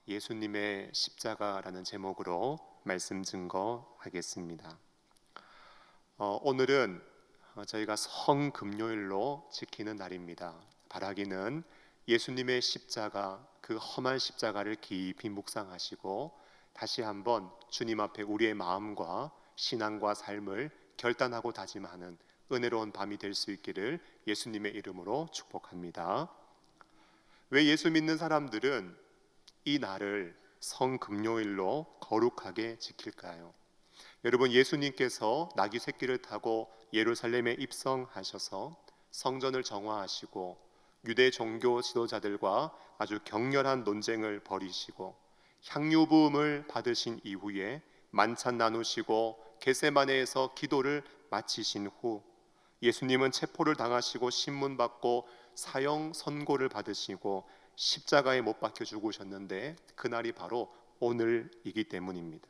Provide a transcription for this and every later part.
예수님의 십자가라는 제목으로 말씀 증거하겠습니다. 오늘은 저희가 성금요일로 지키는 날입니다. 바라기는 예수님의 십자가, 그 험한 십자가를 깊이 묵상하시고 다시 한번 주님 앞에 우리의 마음과 신앙과 삶을 결단하고 다짐하는 은혜로운 밤이 될 수 있기를 예수님의 이름으로 축복합니다. 왜 예수 믿는 사람들은 이 날을 성금요일로 거룩하게 지킬까요? 여러분, 예수님께서 나귀 새끼를 타고 예루살렘에 입성하셔서 성전을 정화하시고 유대 종교 지도자들과 아주 격렬한 논쟁을 벌이시고 향유 부음을 받으신 이후에 만찬 나누시고 겟세마네에서 기도를 마치신 후 예수님은 체포를 당하시고 신문받고 사형 선고를 받으시고 십자가에 못 박혀 죽으셨는데 그날이 바로 오늘이기 때문입니다.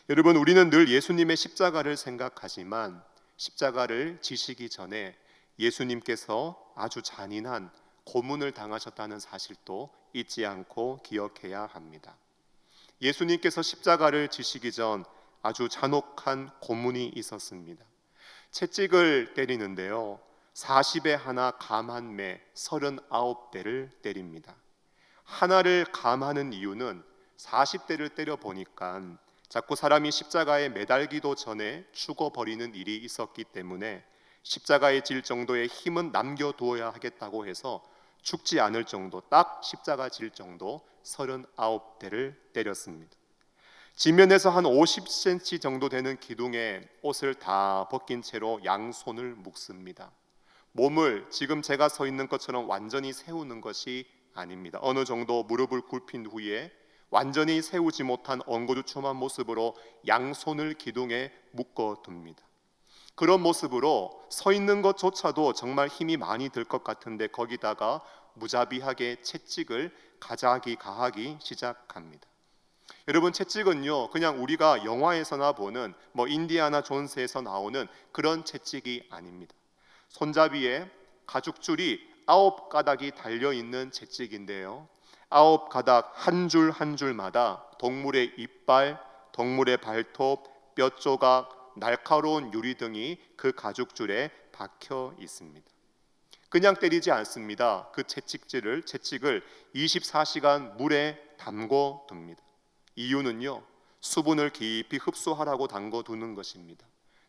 여러분, 우리는 늘 예수님의 십자가를 생각하지만 십자가를 지시기 전에 예수님께서 아주 잔인한 고문을 당하셨다는 사실도 잊지 않고 기억해야 합니다. 예수님께서 십자가를 지시기 전 아주 잔혹한 고문이 있었습니다. 채찍을 때리는데요, 40에 하나 감한 매 39대를 때립니다. 하나를 감하는 이유는 40대를 때려보니까 자꾸 사람이 십자가에 매달기도 전에 죽어버리는 일이 있었기 때문에 십자가에 질 정도의 힘은 남겨두어야 하겠다고 해서 죽지 않을 정도, 딱 십자가 질 정도 39대를 때렸습니다. 지면에서 한 50cm 정도 되는 기둥에 옷을 다 벗긴 채로 양손을 묶습니다. 몸을 지금 제가 서 있는 것처럼 완전히 세우는 것이 아닙니다. 어느 정도 무릎을 굽힌 후에 완전히 세우지 못한 엉거주춤한 모습으로 양손을 기둥에 묶어둡니다. 그런 모습으로 서 있는 것조차도 정말 힘이 많이 들 것 같은데 거기다가 무자비하게 채찍을 가하기 시작합니다. 여러분, 채찍은요, 그냥 우리가 영화에서나 보는 인디아나 존스에서 나오는 그런 채찍이 아닙니다. 손잡이에 가죽줄이 9가닥이 달려있는 채찍인데요, 9가닥 한 줄 한 줄마다 동물의 이빨, 동물의 발톱, 뼈조각, 날카로운 유리 등이 그 가죽줄에 박혀 있습니다. 그냥 때리지 않습니다. 그 채찍을 24시간 물에 담궈 둡니다. 이유는요, 수분을 깊이 흡수하라고 담궈 두는 것입니다.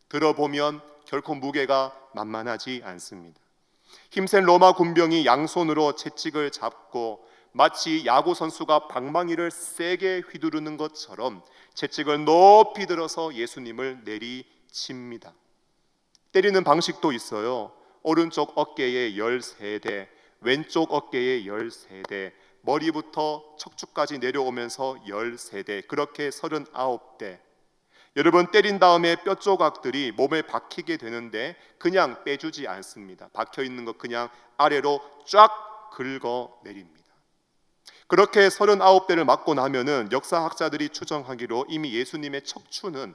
들어보면 결코 무게가 만만하지 않습니다. 힘센 로마 군병이 양손으로 채찍을 잡고 마치 야구 선수가 방망이를 세게 휘두르는 것처럼 채찍을 높이 들어서 예수님을 내리칩니다. 때리는 방식도 있어요. 오른쪽 어깨에 13대, 왼쪽 어깨에 13대, 머리부터 척추까지 내려오면서 13대, 그렇게 39대. 여러분, 때린 다음에 뼈 조각들이 몸에 박히게 되는데 그냥 빼주지 않습니다. 박혀있는 거 그냥 아래로 쫙 긁어 내립니다. 그렇게 39대를 맞고 나면은 역사학자들이 추정하기로 이미 예수님의 척추는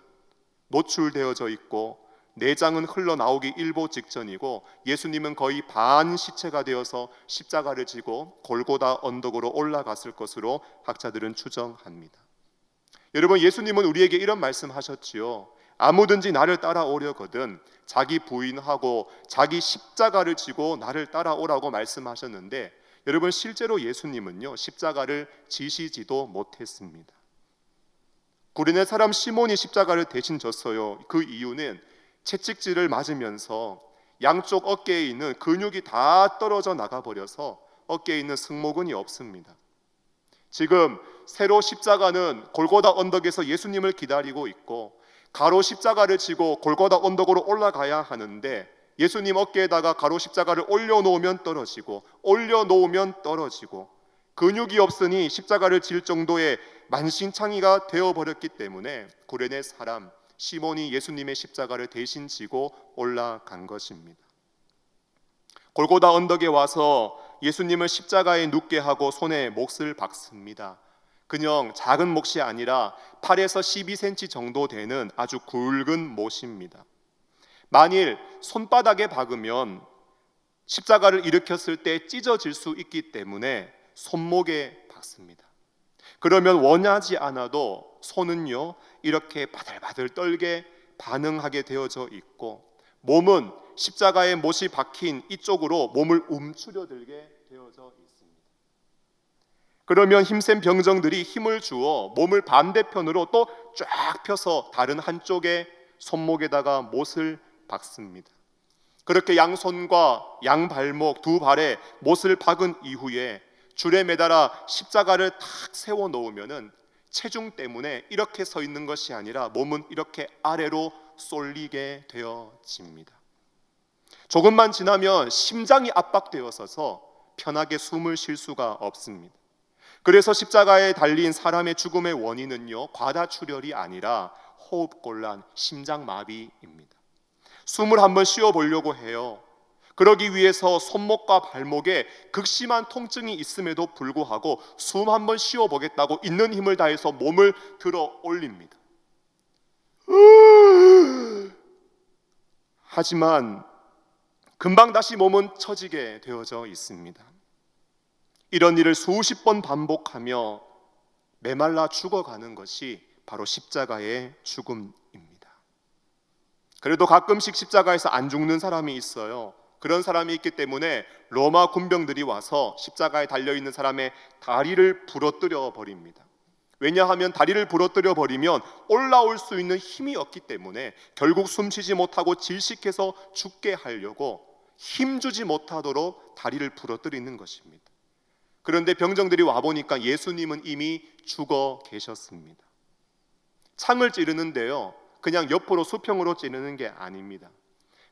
노출되어져 있고 내장은 흘러나오기 일보 직전이고 예수님은 거의 반시체가 되어서 십자가를 지고 골고다 언덕으로 올라갔을 것으로 학자들은 추정합니다. 여러분, 예수님은 우리에게 이런 말씀하셨지요. 아무든지 나를 따라오려거든 자기 부인하고 자기 십자가를 지고 나를 따라오라고 말씀하셨는데, 여러분, 실제로 예수님은요, 십자가를 지시지도 못했습니다. 구레네 사람 시몬이 십자가를 대신 졌어요. 그 이유는 채찍질을 맞으면서 양쪽 어깨에 있는 근육이 다 떨어져 나가버려서 어깨에 있는 승모근이 없습니다. 지금 세로 십자가는 골고다 언덕에서 예수님을 기다리고 있고 가로 십자가를 지고 골고다 언덕으로 올라가야 하는데 예수님 어깨에다가 가로 십자가를 올려놓으면 떨어지고 올려놓으면 떨어지고 근육이 없으니 십자가를 질 정도의 만신창이가 되어버렸기 때문에 구레네 사람 시몬이 예수님의 십자가를 대신 지고 올라간 것입니다. 골고다 언덕에 와서 예수님을 십자가에 눕게 하고 손에 몫을 박습니다. 그냥 작은 몫이 아니라 8에서 12cm 정도 되는 아주 굵은 못입니다. 만일 손바닥에 박으면 십자가를 일으켰을 때 찢어질 수 있기 때문에 손목에 박습니다. 그러면 원하지 않아도 손은요 이렇게 바들바들 떨게 반응하게 되어져 있고, 몸은 십자가의 못이 박힌 이쪽으로 몸을 움츠려들게 되어져 있습니다. 그러면 힘센 병정들이 힘을 주어 몸을 반대편으로 또 쫙 펴서 다른 한쪽에 손목에다가 못을 박습니다. 그렇게 양손과 양발목 두 발에 못을 박은 이후에 줄에 매달아 십자가를 탁 세워 놓으면은 체중 때문에 이렇게 서 있는 것이 아니라 몸은 이렇게 아래로 쏠리게 되어집니다. 조금만 지나면 심장이 압박되어서 편하게 숨을 쉴 수가 없습니다. 그래서 십자가에 달린 사람의 죽음의 원인은요 과다출혈이 아니라 호흡곤란, 심장마비입니다. 숨을 한번 쉬어 보려고 해요. 그러기 위해서 손목과 발목에 극심한 통증이 있음에도 불구하고 숨 한번 쉬어 보겠다고 있는 힘을 다해서 몸을 들어 올립니다. 하지만 금방 다시 몸은 처지게 되어져 있습니다. 이런 일을 수십 번 반복하며 메말라 죽어가는 것이 바로 십자가의 죽음입니다. 그래도 가끔씩 십자가에서 안 죽는 사람이 있어요. 그런 사람이 있기 때문에 로마 군병들이 와서 십자가에 달려있는 사람의 다리를 부러뜨려 버립니다. 왜냐하면 다리를 부러뜨려 버리면 올라올 수 있는 힘이 없기 때문에 결국 숨쉬지 못하고 질식해서 죽게 하려고 힘주지 못하도록 다리를 부러뜨리는 것입니다. 그런데 병정들이 와보니까 예수님은 이미 죽어 계셨습니다. 창을 찌르는데요 그냥 옆으로 수평으로 찌르는 게 아닙니다.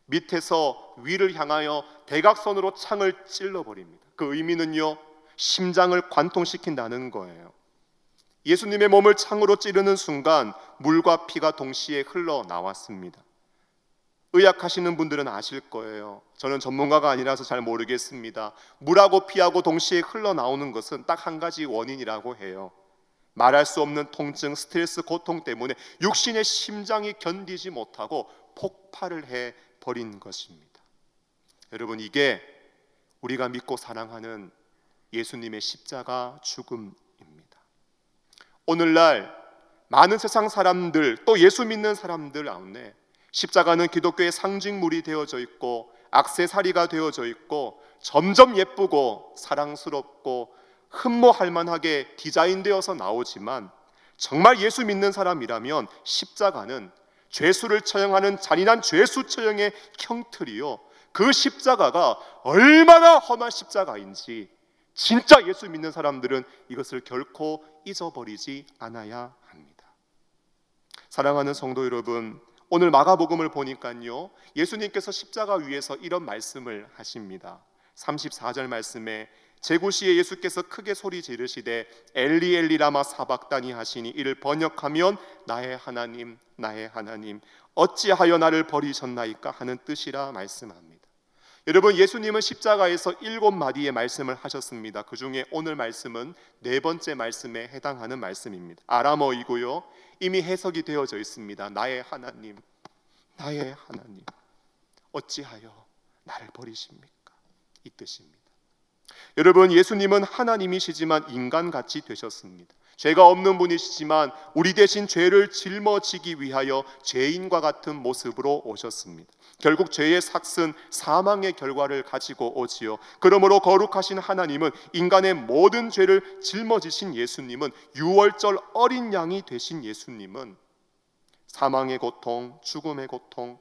밑에서 위를 향하여 대각선으로 창을 찔러버립니다. 그 의미는요 심장을 관통시킨다는 거예요. 예수님의 몸을 창으로 찌르는 순간 물과 피가 동시에 흘러나왔습니다. 의학하시는 분들은 아실 거예요. 저는 전문가가 아니라서 잘 모르겠습니다. 물하고 피하고 동시에 흘러나오는 것은 딱 한 가지 원인이라고 해요. 말할 수 없는 통증, 스트레스, 고통 때문에 육신의 심장이 견디지 못하고 폭발을 해버린 것입니다. 여러분, 이게 우리가 믿고 사랑하는 예수님의 십자가 죽음입니다. 오늘날 많은 세상 사람들 또 예수 믿는 사람들 가운데 십자가는 기독교의 상징물이 되어져 있고 액세서리가 되어져 있고 점점 예쁘고 사랑스럽고 흠모할 만하게 디자인되어서 나오지만, 정말 예수 믿는 사람이라면 십자가는 죄수를 처형하는 잔인한 죄수 처형의 형틀이요, 그 십자가가 얼마나 험한 십자가인지 진짜 예수 믿는 사람들은 이것을 결코 잊어버리지 않아야 합니다. 사랑하는 성도 여러분, 오늘 마가복음을 보니까요 예수님께서 십자가 위에서 이런 말씀을 하십니다. 34절 말씀에 제구시에 예수께서 크게 소리 지르시되 엘리 엘리 라마 사박다니 하시니 이를 번역하면 나의 하나님 나의 하나님 어찌하여 나를 버리셨나이까 하는 뜻이라 말씀합니다. 여러분, 예수님은 십자가에서 7마디의 말씀을 하셨습니다. 그 중에 오늘 말씀은 4번째 말씀에 해당하는 말씀입니다. 아람어이고요 이미 해석이 되어져 있습니다. 나의 하나님 나의 하나님 어찌하여 나를 버리십니까? 이 뜻입니다. 여러분, 예수님은 하나님이시지만 인간같이 되셨습니다. 죄가 없는 분이시지만 우리 대신 죄를 짊어지기 위하여 죄인과 같은 모습으로 오셨습니다. 결국 죄의 삭은 사망의 결과를 가지고 오지요. 그러므로 거룩하신 하나님은 인간의 모든 죄를 짊어지신 예수님은, 유월절 어린 양이 되신 예수님은 사망의 고통, 죽음의 고통,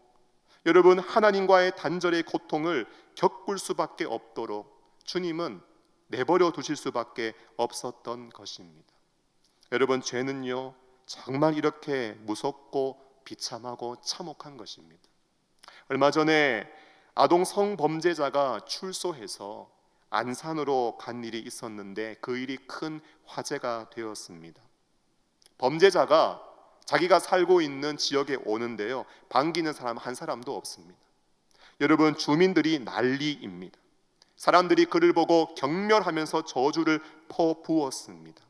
여러분 하나님과의 단절의 고통을 겪을 수밖에 없도록 주님은 내버려 두실 수밖에 없었던 것입니다. 여러분, 죄는요 정말 이렇게 무섭고 비참하고 참혹한 것입니다. 얼마 전에 아동 성범죄자가 출소해서 안산으로 간 일이 있었는데 그 일이 큰 화제가 되었습니다. 범죄자가 자기가 살고 있는 지역에 오는데요 반기는 사람 한 사람도 없습니다. 여러분, 주민들이 난리입니다. 사람들이 그를 보고 경멸하면서 저주를 퍼부었습니다.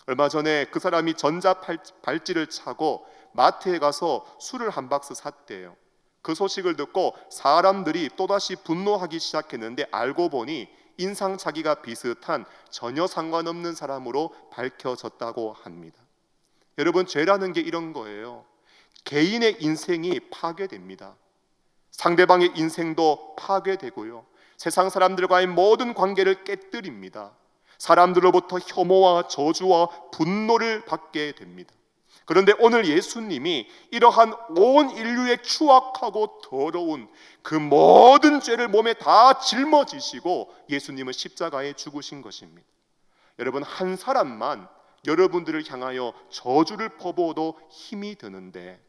얼마 전에 그 사람이 전자발찌를 차고 마트에 가서 술을 한 박스 샀대요. 그 소식을 듣고 사람들이 또다시 분노하기 시작했는데 알고 보니 인상착의가 비슷한 전혀 상관없는 사람으로 밝혀졌다고 합니다. 여러분, 죄라는 게 이런 거예요. 개인의 인생이 파괴됩니다. 상대방의 인생도 파괴되고요, 세상 사람들과의 모든 관계를 깨뜨립니다. 사람들로부터 혐오와 저주와 분노를 받게 됩니다. 그런데 오늘 예수님이 이러한 온 인류의 추악하고 더러운 그 모든 죄를 몸에 다 짊어지시고 예수님은 십자가에 죽으신 것입니다. 여러분, 한 사람만 여러분들을 향하여 저주를 퍼부어도 힘이 드는데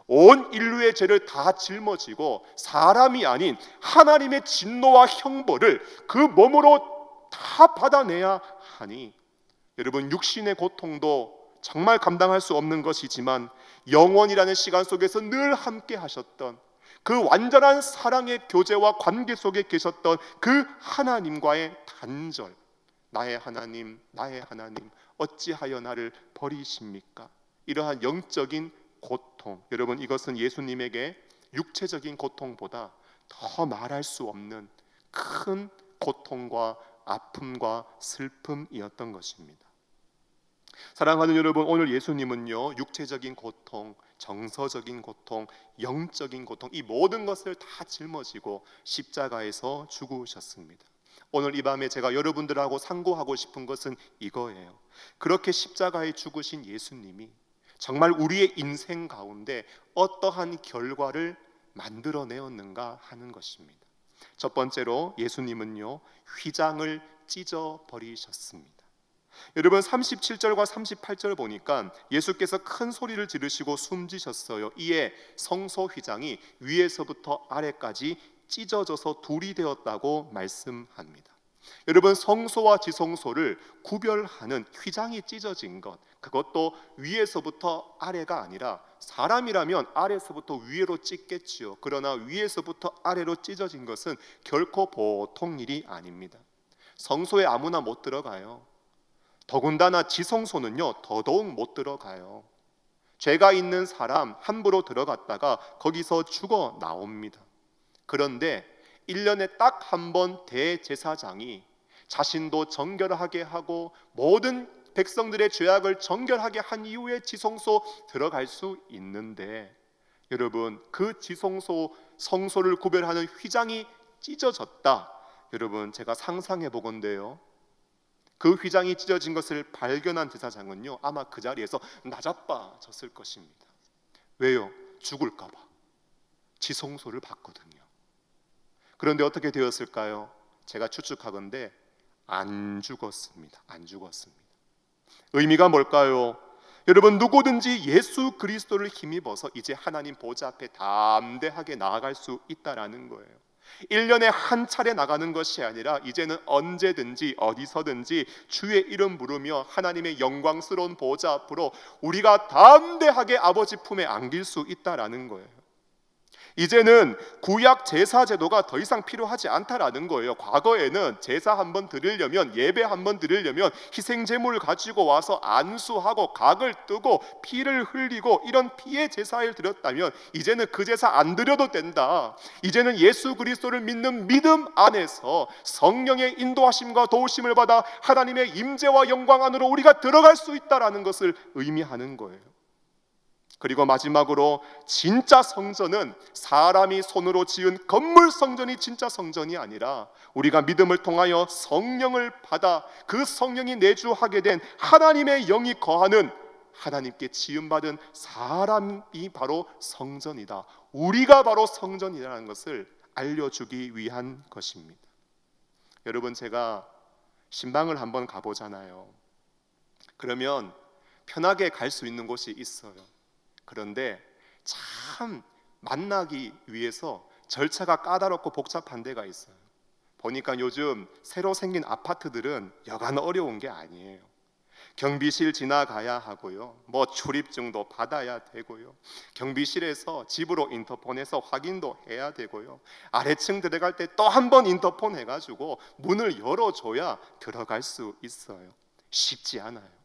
온 인류의 죄를 다 짊어지고 사람이 아닌 하나님의 진노와 형벌을 그 몸으로 다 받아내야 하니, 여러분, 육신의 고통도 정말 감당할 수 없는 것이지만 영원이라는 시간 속에서 늘 함께 하셨던 그 완전한 사랑의 교제와 관계 속에 계셨던 그 하나님과의 단절, 나의 하나님, 나의 하나님, 어찌하여 나를 버리십니까? 이러한 영적인 고통, 여러분, 이것은 예수님에게 육체적인 고통보다 더 말할 수 없는 큰 고통과 아픔과 슬픔이었던 것입니다. 사랑하는 여러분, 오늘 예수님은요, 육체적인 고통, 정서적인 고통, 영적인 고통, 이 모든 것을 다 짊어지고 십자가에서 죽으셨습니다. 오늘 이 밤에 제가 여러분들하고 상고하고 싶은 것은 이거예요. 그렇게 십자가에 죽으신 예수님이 정말 우리의 인생 가운데 어떠한 결과를 만들어내었는가 하는 것입니다. 첫 번째로 예수님은요, 휘장을 찢어버리셨습니다. 여러분, 37절과 38절 보니까 예수께서 큰 소리를 지르시고 숨지셨어요. 이에 성소 휘장이 위에서부터 아래까지 찢어져서 둘이 되었다고 말씀합니다. 여러분, 성소와 지성소를 구별하는 휘장이 찢어진 것, 그것도 위에서부터 아래가 아니라 사람이라면 아래서부터 위로 찢겠지요. 그러나 위에서부터 아래로 찢어진 것은 결코 보통 일이 아닙니다. 성소에 아무나 못 들어가요. 더군다나 지성소는요, 더더욱 못 들어가요. 죄가 있는 사람 함부로 들어갔다가 거기서 죽어 나옵니다. 그런데 1년에 딱 한 번 대제사장이 자신도 정결하게 하고 모든 백성들의 죄악을 정결하게 한 이후에 지성소 들어갈 수 있는데, 여러분, 그 지성소 성소를 구별하는 휘장이 찢어졌다. 여러분, 제가 상상해 보건대요, 그 휘장이 찢어진 것을 발견한 제사장은요, 아마 그 자리에서 나자빠졌을 것입니다. 왜요? 죽을까 봐. 지성소를 봤거든요. 그런데 어떻게 되었을까요? 제가 추측하건대 안 죽었습니다. 안 죽었습니다. 의미가 뭘까요? 여러분, 누구든지 예수 그리스도를 힘입어서 이제 하나님 보좌 앞에 담대하게 나아갈 수 있다라는 거예요. 1년에 한 차례 나가는 것이 아니라 이제는 언제든지 어디서든지 주의 이름 부르며 하나님의 영광스러운 보좌 앞으로 우리가 담대하게 아버지 품에 안길 수 있다라는 거예요. 이제는 구약 제사 제도가 더 이상 필요하지 않다라는 거예요. 과거에는 제사 한번 드리려면, 예배 한번 드리려면 희생 제물을 가지고 와서 안수하고 각을 뜨고 피를 흘리고 이런 피의 제사를 드렸다면 이제는 그 제사 안 드려도 된다. 이제는 예수 그리스도를 믿는 믿음 안에서 성령의 인도하심과 도우심을 받아 하나님의 임재와 영광 안으로 우리가 들어갈 수 있다라는 것을 의미하는 거예요. 그리고 마지막으로 진짜 성전은 사람이 손으로 지은 건물 성전이 진짜 성전이 아니라 우리가 믿음을 통하여 성령을 받아 그 성령이 내주하게 된 하나님의 영이 거하는 하나님께 지음받은 사람이 바로 성전이다. 우리가 바로 성전이라는 것을 알려주기 위한 것입니다. 여러분, 제가 신방을 한번 가보잖아요. 그러면 편하게 갈 수 있는 곳이 있어요. 그런데 참 만나기 위해서 절차가 까다롭고 복잡한 데가 있어요. 보니까 요즘 새로 생긴 아파트들은 여간 어려운 게 아니에요. 경비실 지나가야 하고요, 뭐 출입증도 받아야 되고요, 경비실에서 집으로 인터폰해서 확인도 해야 되고요, 아래층 들어갈 때 또 한 번 인터폰 해가지고 문을 열어줘야 들어갈 수 있어요. 쉽지 않아요.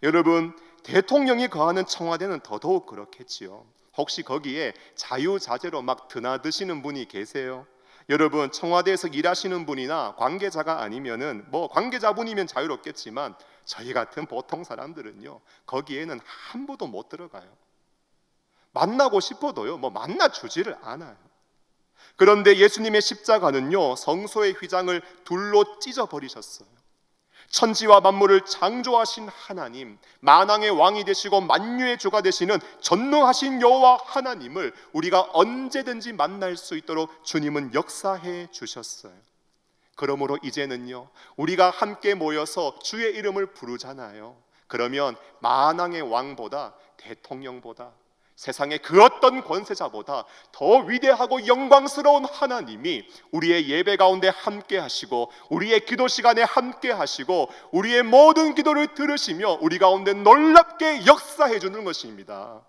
여러분, 대통령이 거하는 청와대는 더더욱 그렇겠지요. 혹시 거기에 자유자재로 막 드나드시는 분이 계세요? 여러분, 청와대에서 일하시는 분이나 관계자가 아니면은 관계자분이면 자유롭겠지만 저희 같은 보통 사람들은요, 거기에는 한 분도 못 들어가요. 만나고 싶어도요, 만나 주지를 않아요. 그런데 예수님의 십자가는요, 성소의 휘장을 둘로 찢어 버리셨어요. 천지와 만물을 창조하신 하나님, 만왕의 왕이 되시고 만유의 주가 되시는 전능하신 여호와 하나님을 우리가 언제든지 만날 수 있도록 주님은 역사해 주셨어요. 그러므로 이제는요, 우리가 함께 모여서 주의 이름을 부르잖아요. 그러면 만왕의 왕보다, 대통령보다, 세상의 그 어떤 권세자보다 더 위대하고 영광스러운 하나님이 우리의 예배 가운데 함께 하시고, 우리의 기도 시간에 함께 하시고, 우리의 모든 기도를 들으시며 우리 가운데 놀랍게 역사해 주는 것입니다.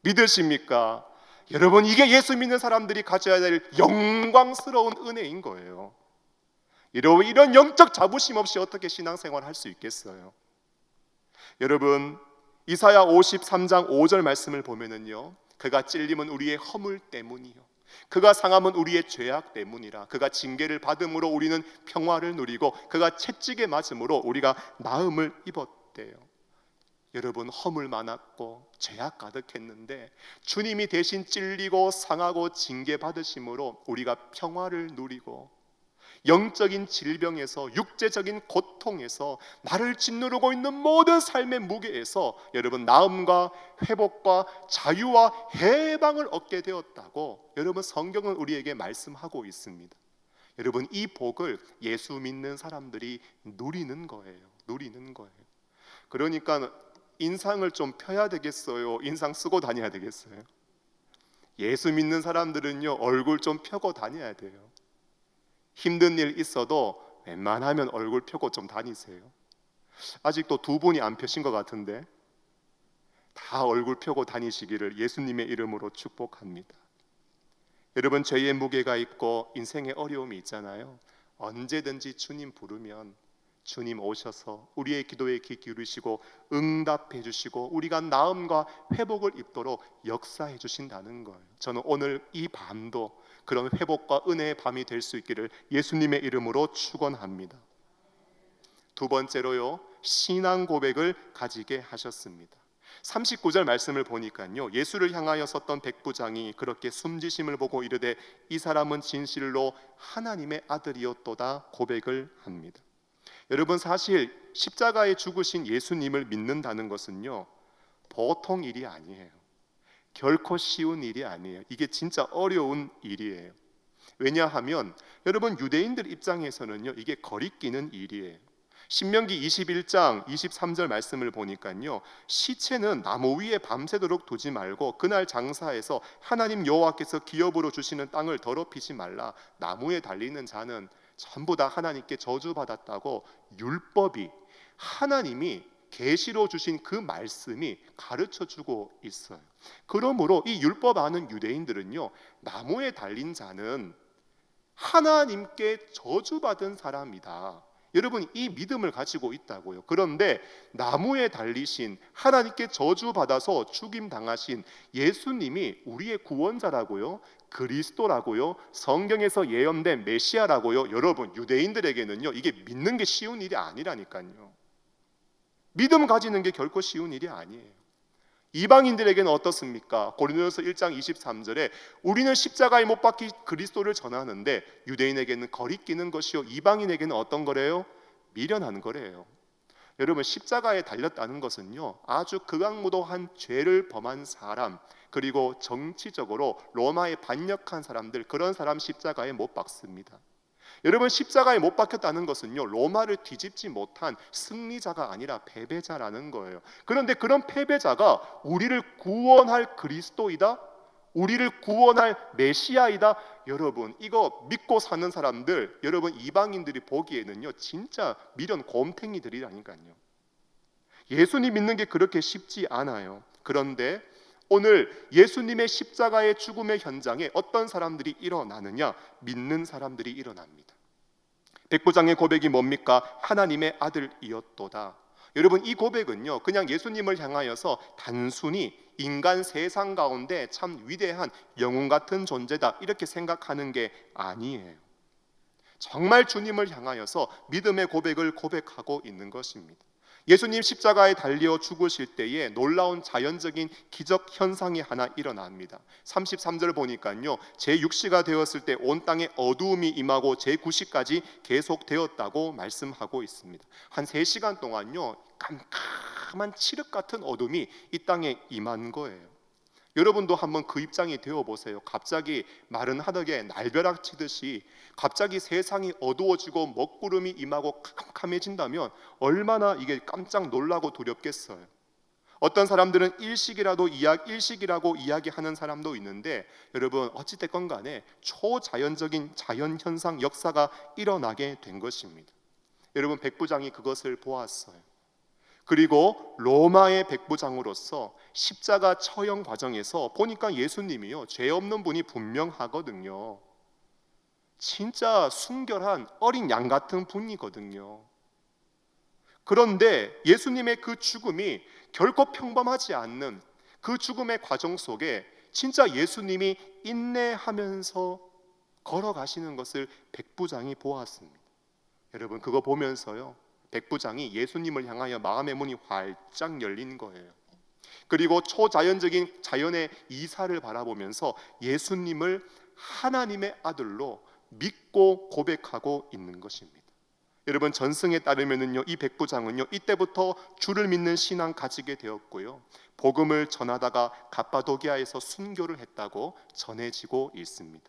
믿으십니까? 여러분, 이게 예수 믿는 사람들이 가져야 될 영광스러운 은혜인 거예요. 이런 영적 자부심 없이 어떻게 신앙생활 할 수 있겠어요? 여러분, 이사야 53장 5절 말씀을 보면은요, 그가 찔림은 우리의 허물 때문이요, 그가 상함은 우리의 죄악 때문이라. 그가 징계를 받음으로 우리는 평화를 누리고 그가 채찍에 맞음으로 우리가 나음을 입었대요. 여러분, 허물 많았고 죄악 가득했는데 주님이 대신 찔리고 상하고 징계 받으심으로 우리가 평화를 누리고, 영적인 질병에서, 육체적인 고통에서, 나를 짓누르고 있는 모든 삶의 무게에서 여러분 나음과 회복과 자유와 해방을 얻게 되었다고 여러분 성경은 우리에게 말씀하고 있습니다. 여러분, 이 복을 예수 믿는 사람들이 누리는 거예요. 누리는 거예요. 그러니까 인상을 좀 펴야 되겠어요? 인상 쓰고 다녀야 되겠어요? 예수 믿는 사람들은요, 얼굴 좀 펴고 다녀야 돼요. 힘든 일 있어도 웬만하면 얼굴 펴고 좀 다니세요. 아직도 두 분이 안 펴신 것 같은데 다 얼굴 펴고 다니시기를 예수님의 이름으로 축복합니다. 여러분, 죄의 무게가 있고 인생의 어려움이 있잖아요. 언제든지 주님 부르면 주님 오셔서 우리의 기도에 귀 기울이시고 응답해 주시고 우리가 나음과 회복을 입도록 역사해 주신다는 거예요. 저는 오늘 이 밤도 그런 회복과 은혜의 밤이 될 수 있기를 예수님의 이름으로 축원합니다. 두 번째로요, 신앙 고백을 가지게 하셨습니다. 39절 말씀을 보니까요, 예수를 향하여 섰던 백부장이 그렇게 숨지심을 보고 이르되 이 사람은 진실로 하나님의 아들이었도다 고백을 합니다. 여러분, 사실 십자가에 죽으신 예수님을 믿는다는 것은요, 보통 일이 아니에요. 결코 쉬운 일이 아니에요. 이게 진짜 어려운 일이에요. 왜냐하면 여러분, 유대인들 입장에서는요, 이게 거리끼는 일이에요. 신명기 21장 23절 말씀을 보니까요, 시체는 나무 위에 밤새도록 두지 말고 그날 장사해서 하나님 여호와께서 기업으로 주시는 땅을 더럽히지 말라. 나무에 달리는 자는 전부 다 하나님께 저주받았다고 율법이, 하나님이 계시로 주신 그 말씀이 가르쳐주고 있어요. 그러므로 이 율법 아는 유대인들은요, 나무에 달린 자는 하나님께 저주받은 사람이다, 여러분 이 믿음을 가지고 있다고요. 그런데 나무에 달리신, 하나님께 저주받아서 죽임당하신 예수님이 우리의 구원자라고요, 그리스도라고요, 성경에서 예언된 메시아라고요. 여러분, 유대인들에게는요, 이게 믿는 게 쉬운 일이 아니라니까요. 믿음 가지는 게 결코 쉬운 일이 아니에요. 이방인들에게는 어떻습니까? 고린도전서 1장 23절에 우리는 십자가에 못 박힌 그리스도를 전하는데 유대인에게는 거리끼는 것이요, 이방인에게는 어떤 거래요? 미련한 거래요. 여러분, 십자가에 달렸다는 것은요, 아주 극악무도한 죄를 범한 사람, 그리고 정치적으로 로마에 반역한 사람들, 그런 사람 십자가에 못 박습니다. 여러분, 십자가에 못 박혔다는 것은요, 로마를 뒤집지 못한 승리자가 아니라 패배자라는 거예요. 그런데 그런 패배자가 우리를 구원할 그리스도이다, 우리를 구원할 메시아이다, 여러분 이거 믿고 사는 사람들, 여러분 이방인들이 보기에는요 진짜 미련 곰탱이들이라니까요. 예수님 믿는 게 그렇게 쉽지 않아요. 그런데 오늘 예수님의 십자가의 죽음의 현장에 어떤 사람들이 일어나느냐? 믿는 사람들이 일어납니다. 백부장의 고백이 뭡니까? 하나님의 아들이었도다. 여러분, 이 고백은요 그냥 예수님을 향하여서 단순히 인간 세상 가운데 참 위대한 영웅 같은 존재다 이렇게 생각하는 게 아니에요. 정말 주님을 향하여서 믿음의 고백을 고백하고 있는 것입니다. 예수님 십자가에 달려 죽으실 때에 놀라운 자연적인 기적 현상이 하나 일어납니다. 33절 보니까요, 제6시가 되었을 때 온 땅에 어두움이 임하고 제9시까지 계속되었다고 말씀하고 있습니다. 한 3시간 동안요 깜깜한 칠흑 같은 어둠이 이 땅에 임한 거예요. 여러분도 한번 그 입장이 되어보세요. 갑자기 마른 하늘에 날벼락 치듯이 갑자기 세상이 어두워지고 먹구름이 임하고 캄캄해진다면 얼마나 이게 깜짝 놀라고 두렵겠어요. 어떤 사람들은 일식이라고 이야기하는 사람도 있는데, 여러분 어찌됐건 간에 초자연적인 자연현상 역사가 일어나게 된 것입니다. 여러분, 백부장이 그것을 보았어요. 그리고 로마의 백부장으로서 십자가 처형 과정에서 보니까 예수님이요 죄 없는 분이 분명하거든요. 진짜 순결한 어린 양 같은 분이거든요. 그런데 예수님의 그 죽음이 결코 평범하지 않는 그 죽음의 과정 속에 진짜 예수님이 인내하면서 걸어가시는 것을 백부장이 보았습니다. 여러분, 그거 보면서요 백부장이 예수님을 향하여 마음의 문이 활짝 열린 거예요. 그리고 초자연적인 자연의 이사를 바라보면서 예수님을 하나님의 아들로 믿고 고백하고 있는 것입니다. 여러분, 전승에 따르면은요 이 백부장은요 이때부터 주를 믿는 신앙 가지게 되었고요, 복음을 전하다가 갑바도기아에서 순교를 했다고 전해지고 있습니다.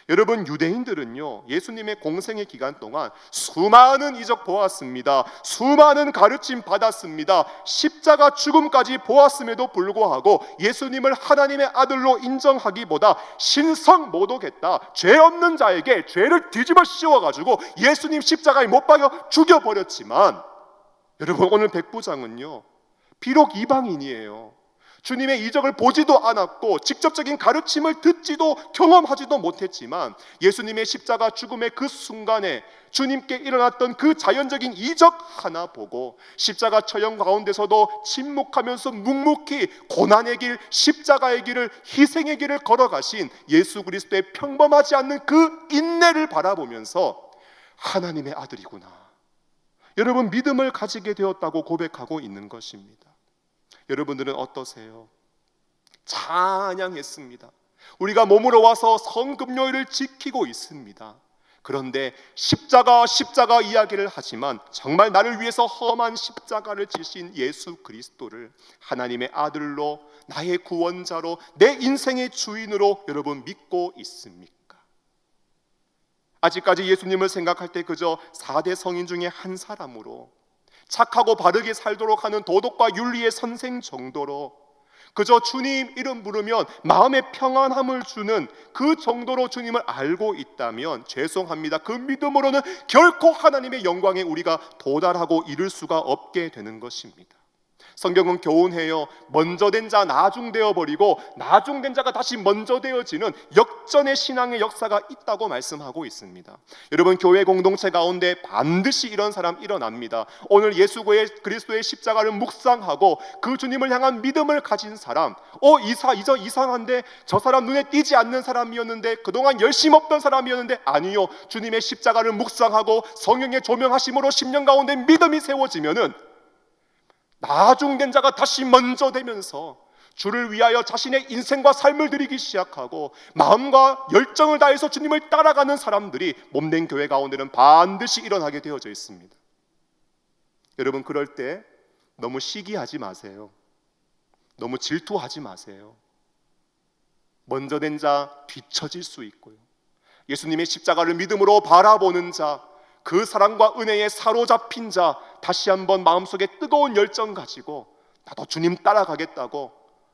여러분, 유대인들은요 예수님의 공생의 기간 동안 수많은 이적 보았습니다. 수많은 가르침 받았습니다. 십자가 죽음까지 보았음에도 불구하고 예수님을 하나님의 아들로 인정하기보다 신성 모독했다. 죄 없는 자에게 죄를 뒤집어 씌워가지고 예수님 십자가에 못 박여 죽여버렸지만, 여러분 오늘 백부장은요 비록 이방인이에요. 주님의 이적을 보지도 않았고 직접적인 가르침을 듣지도 경험하지도 못했지만 예수님의 십자가 죽음의 그 순간에 주님께 일어났던 그 자연적인 이적 하나 보고 십자가 처형 가운데서도 침묵하면서 묵묵히 고난의 길, 십자가의 길을, 희생의 길을 걸어가신 예수 그리스도의 평범하지 않는 그 인내를 바라보면서 하나님의 아들이구나, 여러분 믿음을 가지게 되었다고 고백하고 있는 것입니다. 여러분들은 어떠세요? 찬양했습니다. 우리가 몸으로 와서 성금요일을 지키고 있습니다. 그런데 십자가 이야기를 하지만 정말 나를 위해서 험한 십자가를 지신 예수 그리스도를 하나님의 아들로, 나의 구원자로, 내 인생의 주인으로 여러분 믿고 있습니까? 아직까지 예수님을 생각할 때 그저 4대 성인 중에 한 사람으로, 착하고 바르게 살도록 하는 도덕과 윤리의 선생 정도로, 그저 주님 이름 부르면 마음의 평안함을 주는 그 정도로 주님을 알고 있다면 죄송합니다, 그 믿음으로는 결코 하나님의 영광에 우리가 도달하고 이룰 수가 없게 되는 것입니다. 성경은 교훈해요. 먼저 된 자 나중되어 버리고 나중된 자가 다시 먼저 되어지는 역전의 신앙의 역사가 있다고 말씀하고 있습니다. 여러분, 교회 공동체 가운데 반드시 이런 사람 일어납니다. 오늘 예수 그리스도의 십자가를 묵상하고 그 주님을 향한 믿음을 가진 사람, 이상한데 저 사람 눈에 띄지 않는 사람이었는데, 그동안 열심 없던 사람이었는데, 아니요, 주님의 십자가를 묵상하고 성령의 조명하심으로 10년 가운데 믿음이 세워지면은 나중된 자가 다시 먼저 되면서 주를 위하여 자신의 인생과 삶을 드리기 시작하고 마음과 열정을 다해서 주님을 따라가는 사람들이 몸된 교회 가운데는 반드시 일어나게 되어져 있습니다. 여러분, 그럴 때 너무 시기하지 마세요. 너무 질투하지 마세요. 먼저 된 자 뒤처질 수 있고요, 예수님의 십자가를 믿음으로 바라보는 자, 그 사랑과 은혜에 사로잡힌 자, 다시 한번 마음속에 뜨거운 열정 가지고 나도 주님 따라가겠다고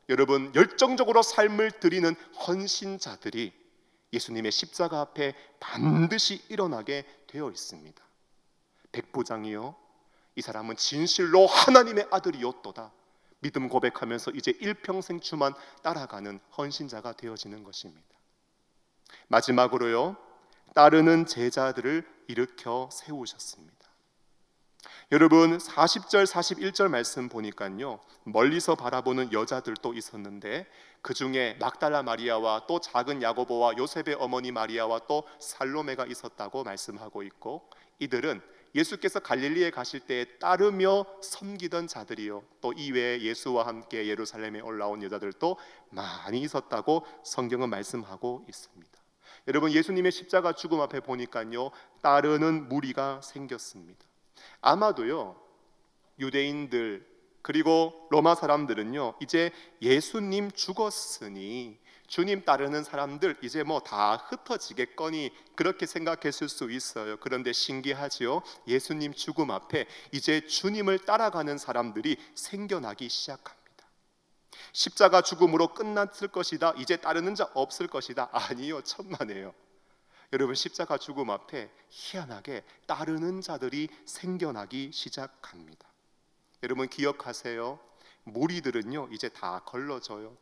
여러분 열정적으로 삶을 드리는 헌신자들이 예수님의 십자가 앞에 반드시 일어나게 되어 있습니다. 백부장이요, 이 사람은 진실로 하나님의 아들이었도다 믿음 고백하면서 이제 일평생 주만 따라가는 헌신자가 되어지는 것입니다. 마지막으로요, 따르는 제자들을 일으켜 세우셨습니다. 여러분 40절 41절 말씀 보니까요, 멀리서 바라보는 여자들도 있었는데 그 중에 막달라 마리아와 또 작은 야고보와 요셉의 어머니 마리아와 또 살로메가 있었다고 말씀하고 있고, 이들은 예수께서 갈릴리에 가실 때에 따르며 섬기던 자들이요, 또 이외에 예수와 함께 예루살렘에 올라온 여자들도 많이 있었다고 성경은 말씀하고 있습니다. 여러분, 예수님의 십자가 죽음 앞에 보니까요, 따르는 무리가 생겼습니다. 아마도요, 유대인들 그리고 로마 사람들은요, 이제 예수님 죽었으니 주님 따르는 사람들 이제 뭐 다 흩어지겠거니 그렇게 생각했을 수 있어요. 그런데 신기하지요. 예수님 죽음 앞에 이제 주님을 따라가는 사람들이 생겨나기 시작합니다. 십자가 죽음으로 끝났을 것이다, 이제 따르는 자 없을 것이다, 아니요, 천만에요. 여러분, 십자가 죽음 앞에 희한하게 따르는 자들이 생겨나기 시작합니다. 여러분 기억하세요. 무리들은요 이제 다 걸러져요.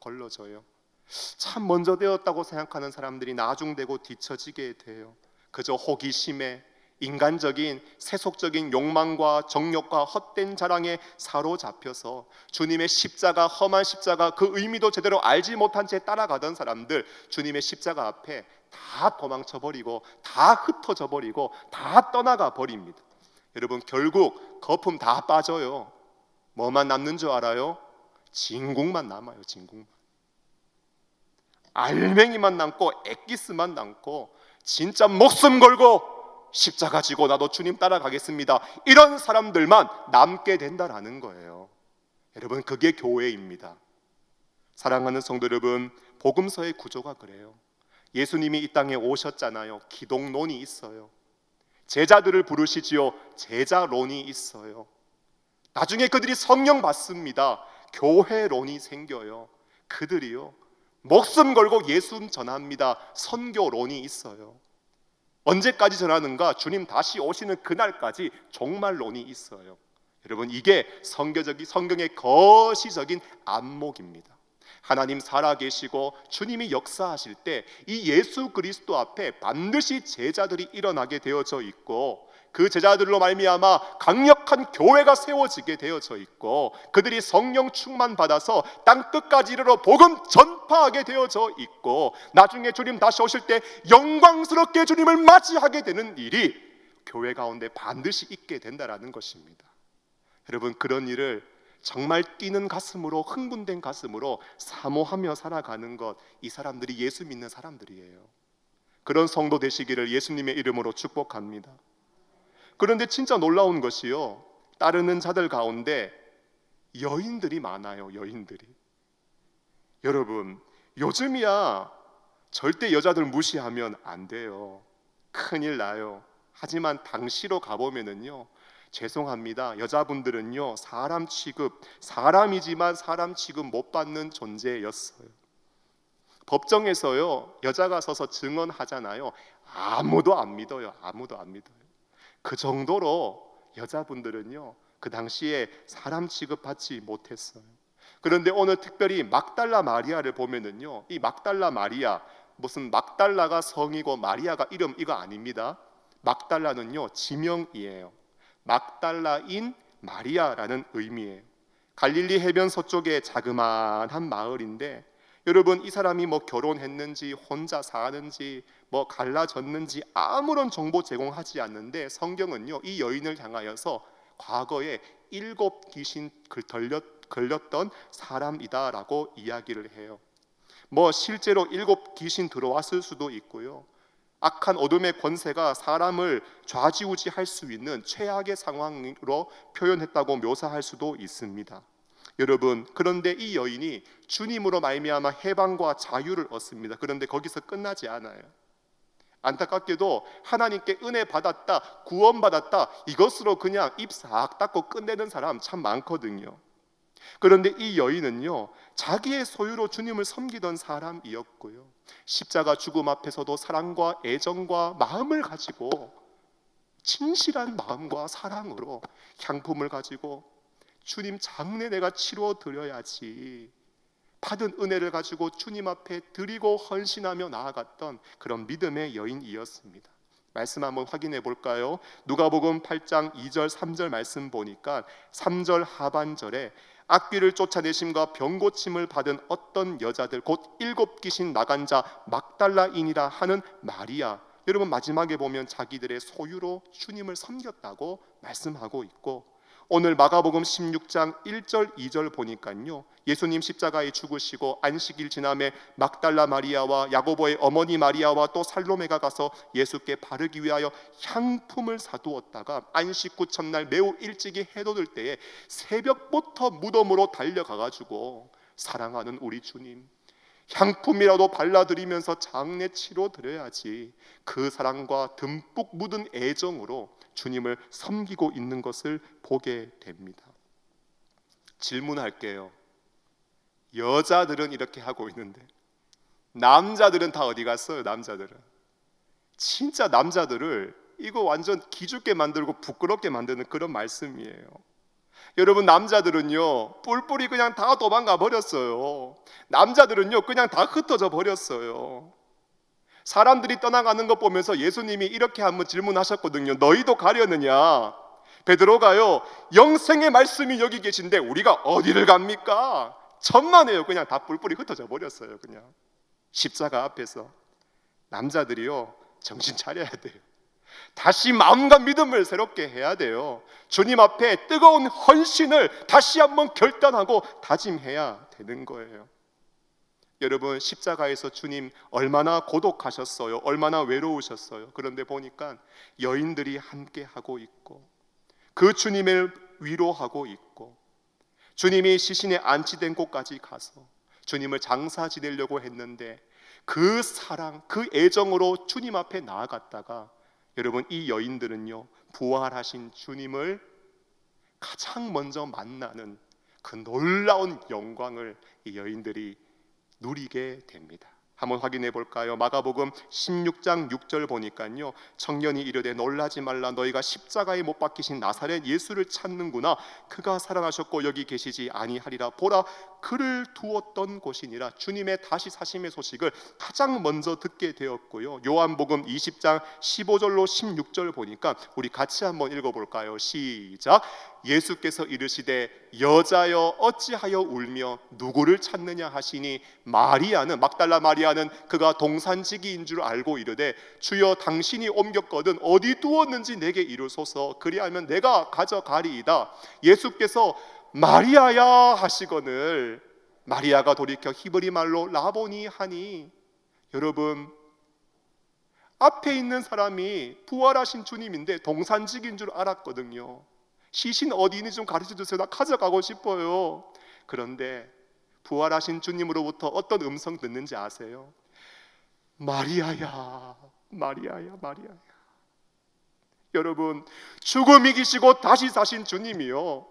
참 먼저 되었다고 생각하는 사람들이 나중되고 뒤처지게 돼요. 그저 호기심에, 인간적인 세속적인 욕망과 정욕과 헛된 자랑에 사로잡혀서 주님의 십자가, 험한 십자가 그 의미도 제대로 알지 못한 채 따라가던 사람들, 주님의 십자가 앞에 다 도망쳐버리고 다 흩어져 버리고 다 떠나가 버립니다. 여러분, 결국 거품 다 빠져요. 뭐만 남는 줄 알아요? 진국만 남아요. 진국만. 알맹이만 남고 엑기스만 남고, 진짜 목숨 걸고 십자가 지고 나도 주님 따라가겠습니다, 이런 사람들만 남게 된다라는 거예요. 여러분, 그게 교회입니다. 사랑하는 성도 여러분, 복음서의 구조가 그래요. 예수님이 이 땅에 오셨잖아요. 기독론이 있어요. 제자들을 부르시지요. 제자론이 있어요. 나중에 그들이 성령 받습니다. 교회론이 생겨요. 그들이요, 목숨 걸고 예수 전합니다. 선교론이 있어요. 언제까지 전하는가? 주님 다시 오시는 그날까지 종말론이 있어요. 여러분, 이게 성경의 거시적인 안목입니다. 하나님 살아계시고 주님이 역사하실 때 이 예수 그리스도 앞에 반드시 제자들이 일어나게 되어져 있고, 그 제자들로 말미암아 강력한 교회가 세워지게 되어져 있고, 그들이 성령 충만 받아서 땅 끝까지 이르러 복음 전파하게 되어져 있고, 나중에 주님 다시 오실 때 영광스럽게 주님을 맞이하게 되는 일이 교회 가운데 반드시 있게 된다라는 것입니다. 여러분, 그런 일을 정말 뛰는 가슴으로, 흥분된 가슴으로 사모하며 살아가는 것, 이 사람들이 예수 믿는 사람들이에요. 그런 성도 되시기를 예수님의 이름으로 축복합니다. 그런데 진짜 놀라운 것이요, 따르는 자들 가운데 여인들이 많아요. 여인들이. 여러분, 요즘이야 절대 여자들 무시하면 안 돼요. 큰일 나요. 하지만 당시로 가보면은요, 죄송합니다, 여자분들은요 사람 취급, 사람이지만 사람 취급 못 받는 존재였어요. 법정에서요 여자가 서서 증언하잖아요. 아무도 안 믿어요. 아무도 안 믿어요. 그 정도로 여자분들은요 그 당시에 사람 취급받지 못했어요. 그런데 오늘 특별히 막달라 마리아를 보면은요, 이 막달라 마리아, 무슨 막달라가 성이고 마리아가 이름, 이거 아닙니다. 막달라는요 지명이에요. 막달라인 마리아라는 의미예요. 갈릴리 해변 서쪽의 자그마한 마을인데, 여러분, 이 사람이 뭐 결혼했는지 혼자 사는지 뭐 갈라졌는지 아무런 정보 제공하지 않는데, 성경은요 이 여인을 향하여서 과거에 7 귀신 걸렸던 사람이다라고 이야기를 해요. 뭐 실제로 7 귀신 들어왔을 수도 있고요, 악한 어둠의 권세가 사람을 좌지우지할 수 있는 최악의 상황으로 표현했다고 묘사할 수도 있습니다. 여러분, 그런데 이 여인이 주님으로 말미암아 해방과 자유를 얻습니다. 그런데 거기서 끝나지 않아요. 안타깝게도 하나님께 은혜 받았다, 구원받았다, 이것으로 그냥 입 싹 닫고 끝내는 사람 참 많거든요. 그런데 이 여인은요 자기의 소유로 주님을 섬기던 사람이었고요, 십자가 죽음 앞에서도 사랑과 애정과 마음을 가지고, 진실한 마음과 사랑으로 향품을 가지고 주님 장례 내가 치러 드려야지, 받은 은혜를 가지고 주님 앞에 드리고 헌신하며 나아갔던 그런 믿음의 여인이었습니다. 말씀 한번 확인해 볼까요? 누가복음 8장 2절 3절 말씀 보니까 3절 하반절에 악귀를 쫓아내심과 병 고침을 받은 어떤 여자들 곧 7귀신 나간 자 막달라인이라 하는 마리아, 여러분 마지막에 보면 자기들의 소유로 주님을 섬겼다고 말씀하고 있고, 오늘 마가복음 16장 1절 2절 보니까요, 예수님 십자가에 죽으시고 안식일 지남에 막달라 마리아와 야고보의 어머니 마리아와 또 살로메가 가서 예수께 바르기 위하여 향품을 사두었다가 안식 후 첫날 매우 일찍이 해돋을 때에 새벽부터 무덤으로 달려가가지고 사랑하는 우리 주님 향품이라도 발라드리면서 장례 치러 드려야지, 그 사랑과 듬뿍 묻은 애정으로 주님을 섬기고 있는 것을 보게 됩니다. 질문할게요. 여자들은 이렇게 하고 있는데 남자들은 다 어디 갔어요? 남자들은 진짜 남자들을 이거 완전 기죽게 만들고 부끄럽게 만드는 그런 말씀이에요. 여러분 남자들은요 뿔뿔이 그냥 다 도망가 버렸어요. 남자들은요 그냥 다 흩어져 버렸어요. 사람들이 떠나가는 것 보면서 예수님이 이렇게 한번 질문하셨거든요. 너희도 가려느냐? 베드로가요 영생의 말씀이 여기 계신데 우리가 어디를 갑니까? 천만에요. 그냥 다 뿔뿔이 흩어져 버렸어요. 그냥 십자가 앞에서. 남자들이요 정신 차려야 돼요. 다시 마음과 믿음을 새롭게 해야 돼요. 주님 앞에 뜨거운 헌신을 다시 한번 결단하고 다짐해야 되는 거예요. 여러분 십자가에서 주님 얼마나 고독하셨어요. 얼마나 외로우셨어요. 그런데 보니까 여인들이 함께 하고 있고 그 주님을 위로하고 있고, 주님이 시신에 안치된 곳까지 가서 주님을 장사 지내려고 했는데 그 사랑, 그 애정으로 주님 앞에 나아갔다가, 여러분 이 여인들은요 부활하신 주님을 가장 먼저 만나는 그 놀라운 영광을 이 여인들이 누리게 됩니다. 한번 확인해 볼까요? 마가복음 16장 6절 보니까요, 청년이 이르되 놀라지 말라, 너희가 십자가에 못 박히신 나사렛 예수를 찾는구나. 그가 살아나셨고 여기 계시지 아니하리라. 보라, 그를 두었던 곳이니라. 주님의 다시 사심의 소식을 가장 먼저 듣게 되었고요. 요한복음 20장 15절로 16절 보니까 우리 같이 한번 읽어볼까요? 시작. 예수께서 이르시되 여자여 어찌하여 울며 누구를 찾느냐 하시니 마리아는, 막달라 마리아는 그가 동산지기인 줄 알고 이르되 주여 당신이 옮겼거든 어디 두었는지 내게 이르소서, 그리하면 내가 가져가리이다. 예수께서 마리아야 하시거늘 마리아가 돌이켜 히브리 말로 라보니 하니, 여러분 앞에 있는 사람이 부활하신 주님인데 동산지기인 줄 알았거든요. 시신 어디 있는지 좀 가르쳐 주세요. 나 가져가고 싶어요. 그런데 부활하신 주님으로부터 어떤 음성 듣는지 아세요? 마리아야, 마리아야, 마리아야. 여러분 죽음 이기시고 다시 사신 주님이요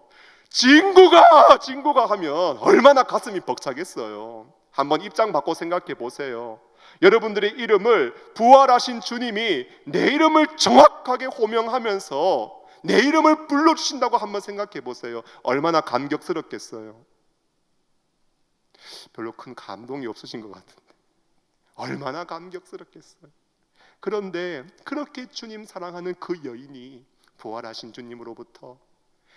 진구가 하면 얼마나 가슴이 벅차겠어요. 한번 입장 바꿔 생각해 보세요. 여러분들의 이름을 부활하신 주님이 내 이름을 정확하게 호명하면서 내 이름을 불러주신다고 한번 생각해 보세요. 얼마나 감격스럽겠어요. 별로 큰 감동이 없으신 것 같은데 얼마나 감격스럽겠어요. 그런데 그렇게 주님 사랑하는 그 여인이 부활하신 주님으로부터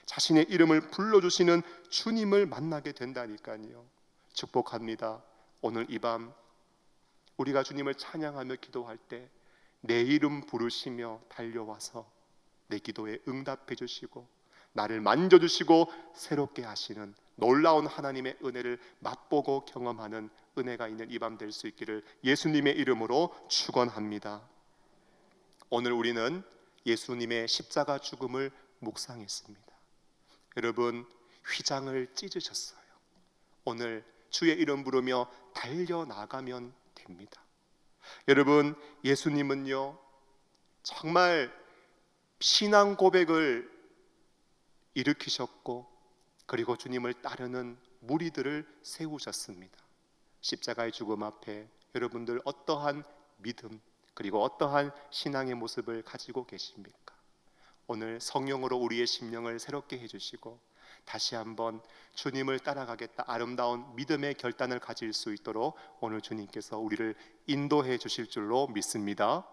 자신의 이름을 불러주시는 주님을 만나게 된다니까요. 축복합니다. 오늘 이 밤 우리가 주님을 찬양하며 기도할 때 내 이름 부르시며 달려와서 내 기도에 응답해 주시고 나를 만져주시고 새롭게 하시는 놀라운 하나님의 은혜를 맛보고 경험하는 은혜가 있는 이 밤 될 수 있기를 예수님의 이름으로 축원합니다. 오늘 우리는 예수님의 십자가 죽음을 묵상했습니다. 여러분 휘장을 찢으셨어요. 오늘 주의 이름 부르며 달려나가면 됩니다. 여러분 예수님은요 정말 신앙 고백을 일으키셨고 그리고 주님을 따르는 무리들을 세우셨습니다. 십자가의 죽음 앞에 여러분들 어떠한 믿음 그리고 어떠한 신앙의 모습을 가지고 계십니까? 오늘 성령으로 우리의 심령을 새롭게 해주시고 다시 한번 주님을 따라가겠다 아름다운 믿음의 결단을 가질 수 있도록 오늘 주님께서 우리를 인도해 주실 줄로 믿습니다.